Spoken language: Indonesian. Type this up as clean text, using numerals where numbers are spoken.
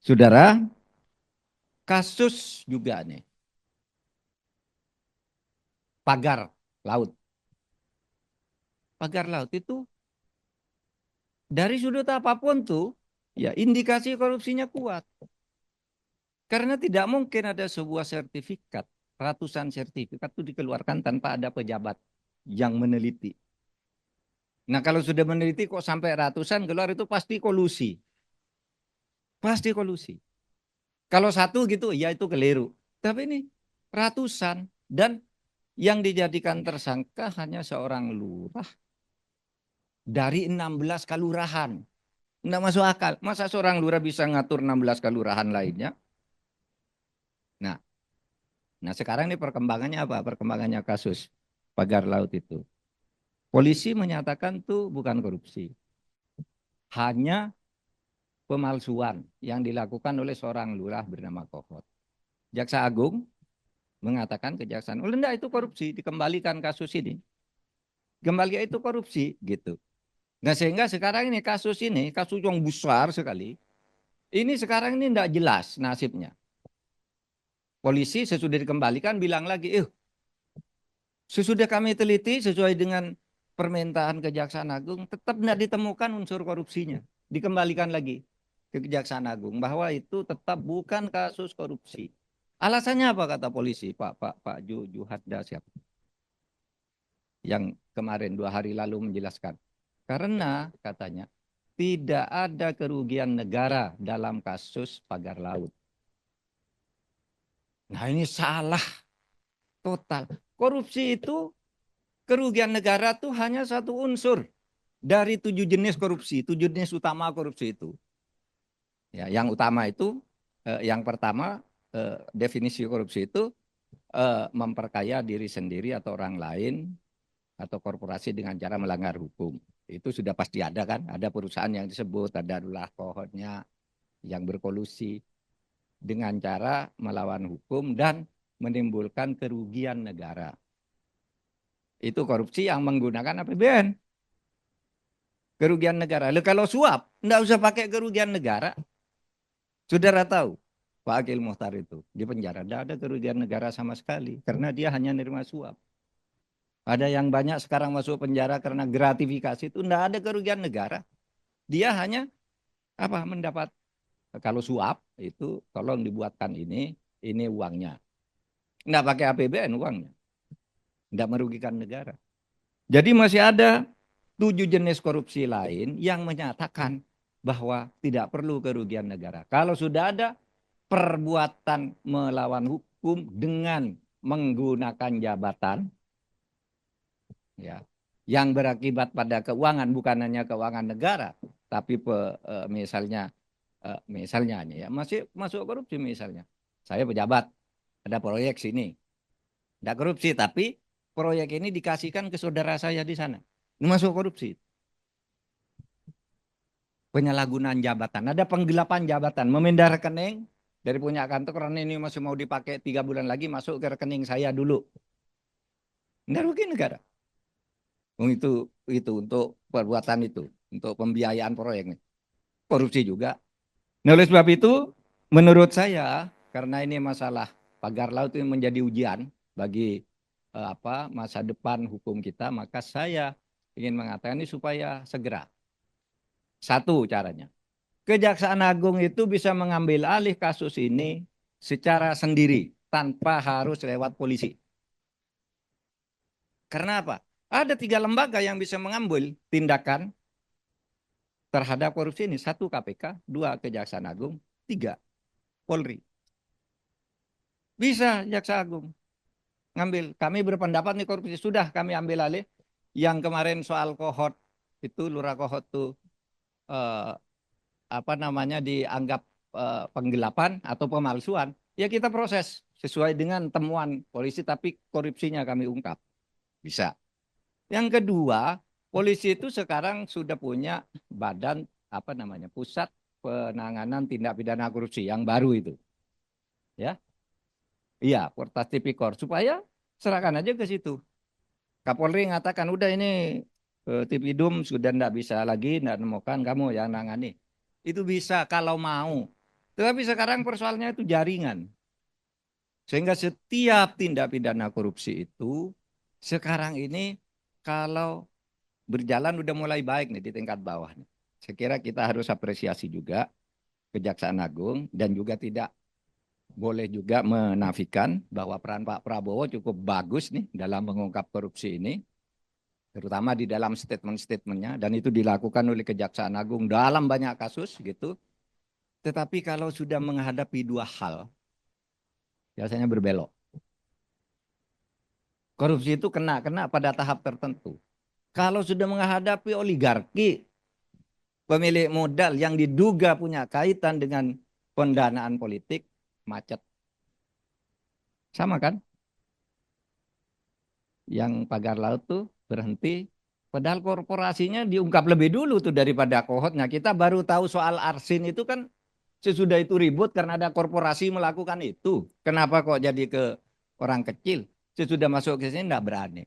Saudara, kasus juga nih, pagar laut. Pagar laut itu dari sudut apapun tuh, ya indikasi korupsinya kuat. Karena tidak mungkin ada sebuah sertifikat, ratusan sertifikat itu dikeluarkan tanpa ada pejabat yang meneliti. Nah kalau sudah meneliti kok sampai ratusan keluar itu pasti kolusi. Pasti kolusi. Kalau satu gitu ya itu keliru. Tapi ini ratusan dan yang dijadikan tersangka hanya seorang lurah dari 16 kelurahan. Nggak masuk akal. Masa seorang lurah bisa ngatur 16 kelurahan lainnya? Nah, nah sekarang ini perkembangannya apa? Perkembangannya kasus pagar laut itu. Polisi menyatakan tuh bukan korupsi. Hanya pemalsuan yang dilakukan oleh seorang lurah bernama Kohot. Jaksa Agung mengatakan kejaksaan, oh enggak itu korupsi, dikembalikan kasus ini. Kembali itu korupsi gitu. Nah sehingga sekarang ini kasus yang besar sekali. Ini sekarang ini tidak jelas nasibnya. Polisi sesudah dikembalikan bilang lagi, sesudah kami teliti sesuai dengan permintaan Kejaksaan Agung, tetap tidak ditemukan unsur korupsinya. Dikembalikan lagi ke Kejaksaan Agung bahwa itu tetap bukan kasus korupsi. Alasannya apa kata polisi, Pak Juhadda siapa? Yang kemarin 2 hari lalu menjelaskan. Karena katanya tidak ada kerugian negara dalam kasus pagar laut. Nah ini salah total. Korupsi itu kerugian negara tuh hanya satu unsur dari 7 jenis korupsi, 7 jenis utama korupsi itu. Ya, yang utama itu, yang pertama definisi korupsi itu memperkaya diri sendiri atau orang lain atau korporasi dengan cara melanggar hukum. Itu sudah pasti ada kan, ada perusahaan yang disebut, ada adalah kohornya yang berkolusi dengan cara melawan hukum dan menimbulkan kerugian negara. Itu korupsi yang menggunakan APBN. Kerugian negara. Lalu kalau suap, enggak usah pakai kerugian negara. Saudara tahu, Pak Akil Muhtar itu di penjara. Tidak ada kerugian negara sama sekali. Karena dia hanya nerima suap. Ada yang banyak sekarang masuk penjara karena gratifikasi itu. Tidak ada kerugian negara. Dia hanya apa mendapat, kalau suap itu tolong dibuatkan ini uangnya. Tidak pakai APBN uangnya. Tidak merugikan negara. Jadi masih ada 7 jenis korupsi lain yang menyatakan bahwa tidak perlu kerugian negara. Kalau sudah ada perbuatan melawan hukum dengan menggunakan jabatan, ya, yang berakibat pada keuangan bukan hanya keuangan negara, tapi misalnya ya masih masuk korupsi misalnya. Saya pejabat, ada proyek sini, tidak korupsi, tapi proyek ini dikasihkan ke saudara saya di sana. Ini masuk korupsi. Penyalahgunaan jabatan, ada penggelapan jabatan, memindah rekening dari punya kantor karena ini masih mau dipakai 3 bulan lagi masuk ke rekening saya dulu. Nggak rugi negara. Itu untuk perbuatan itu, untuk pembiayaan proyek. Korupsi juga. Nah, oleh sebab itu, menurut saya, karena ini masalah pagar laut ini menjadi ujian bagi masa depan hukum kita, maka saya ingin mengatakan ini supaya segera. Satu caranya, Kejaksaan Agung itu bisa mengambil alih kasus ini secara sendiri tanpa harus lewat polisi. Karena apa? Ada 3 lembaga yang bisa mengambil tindakan terhadap korupsi ini. 1 KPK, 2 Kejaksaan Agung, 3 Polri. Bisa Jaksa Agung ngambil. Kami berpendapat nih korupsi sudah kami ambil alih. Yang kemarin soal Kohot itu Lurah Kohot tuh eh, dianggap penggelapan atau pemalsuan. Ya kita proses sesuai dengan temuan polisi tapi korupsinya kami ungkap. Bisa. Yang kedua, polisi itu sekarang sudah punya badan pusat penanganan tindak pidana korupsi yang baru itu. Ya. Iya, Portas Tipikor supaya serahkan aja ke situ. Kapolri mengatakan udah ini Tipidum sudah tidak bisa lagi, tidak menemukan kamu yang nangani. Itu bisa kalau mau. Tetapi sekarang persoalannya itu jaringan. Sehingga setiap tindak pidana korupsi itu sekarang ini kalau berjalan udah mulai baik nih di tingkat bawah nih. Saya kira kita harus apresiasi juga Kejaksaan Agung dan juga tidak boleh juga menafikan bahwa peran Pak Prabowo cukup bagus nih dalam mengungkap korupsi ini, terutama di dalam statement-statementnya, dan itu dilakukan oleh Kejaksaan Agung dalam banyak kasus gitu. Tetapi kalau sudah menghadapi dua hal, biasanya berbelok. Korupsi itu kena pada tahap tertentu. Kalau sudah menghadapi oligarki, pemilik modal yang diduga punya kaitan dengan pendanaan politik, macet. Sama kan? Yang pagar laut tuh berhenti. Padahal korporasinya diungkap lebih dulu tuh daripada kohotnya. Kita baru tahu soal arsin itu kan sesudah itu ribut karena ada korporasi melakukan itu. Kenapa kok jadi ke orang kecil? Sesudah masuk ke sini enggak berani.